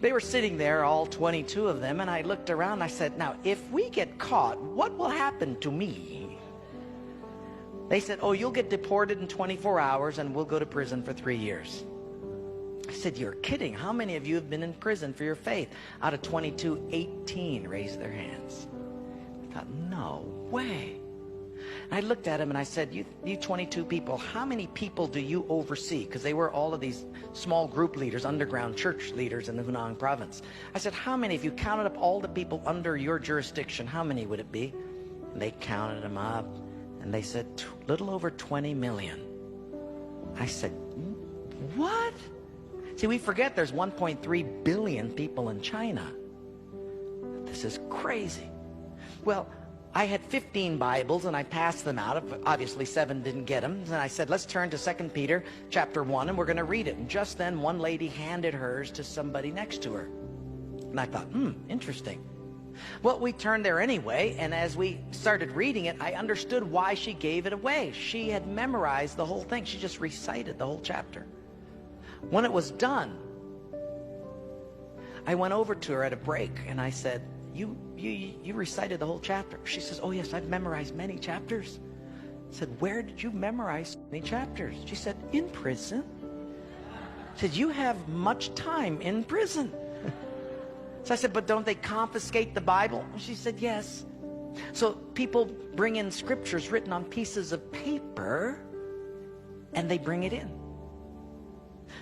They were sitting there, all 22 of them, and I looked around. I said, now, if we get caught, what will happen to me? They said, oh, you'll get deported in 24 hours and we'll go to prison for 3 years. I said, you're kidding. How many of you have been in prison for your faith? Out of 22, 18 raised their hands. I thought, no way. And I looked at him and I said, you 22 people, how many people do you oversee? Because they were all of these small group leaders, underground church leaders in the Hunan province. I said, how many, if you counted up all the people under your jurisdiction, how many would it be? And they counted them up and they said, little over 20 million. I said, what? See, we forget there's 1.3 billion people in China. This is crazy. Well, I had 15 Bibles and I passed them out. Obviously 7 didn't get them. And I said, let's turn to 2 Peter chapter 1 and we're going to read it. And just then one lady handed hers to somebody next to her. And I thought, interesting. Well, we turned there anyway, and as we started reading it, I understood why she gave it away. She had memorized the whole thing. She just recited the whole chapter. When it was done, I went over to her at a break and I said, you recited the whole chapter. She says, oh yes, I've memorized many chapters. I said, where did you memorize so many chapters? She said, in prison. I said, you have much time in prison. So I said, but don't they confiscate the Bible? She said, yes. So people bring in scriptures written on pieces of paper and they bring it in.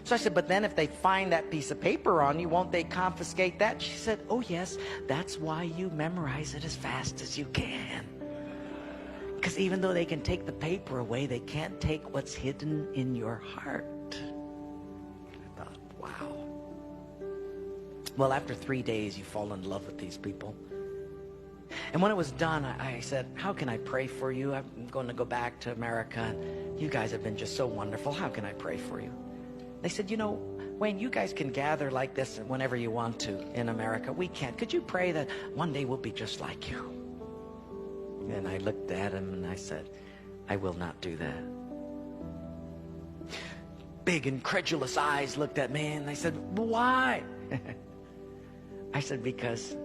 So I said, but then if they find that piece of paper on you, won't they confiscate that? She said, oh yes, that's why you memorize it as fast as you can. Because even though they can take the paper away, they can't take what's hidden in your heart. I thought, wow. Well, after 3 days, you fall in love with these people. And when it was done, I said, how can I pray for you? I'm going to go back to America. You guys have been just so wonderful. How can I pray for you? They said, you know, Wayne, you guys can gather like this whenever you want to in America. We can't. Could you pray that one day we'll be just like you? And I looked at him and I said, I will not do that. Big incredulous eyes looked at me and they said, why? I said, because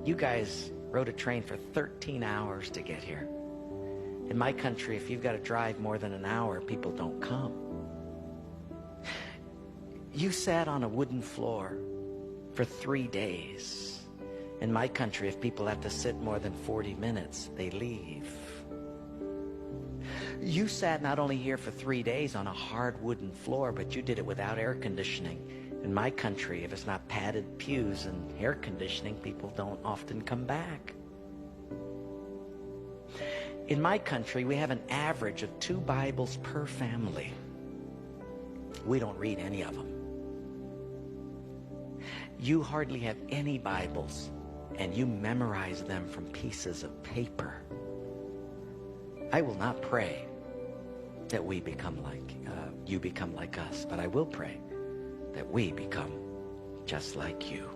you guys rode a train for 13 hours to get here. In my country, if you've got to drive more than an hour, people don't come. You sat on a wooden floor for 3 days. In my country, if people have to sit more than 40 minutes, they leave. You sat not only here for 3 days on a hard wooden floor, but you did it without air conditioning. In my country, if it's not padded pews and air conditioning, people don't often come back. In my country, we have an average of 2 Bibles per family. We don't read any of them. You hardly have any Bibles, and you memorize them from pieces of paper. I will not pray that we become like, you become like us, but I will pray that we become just like you.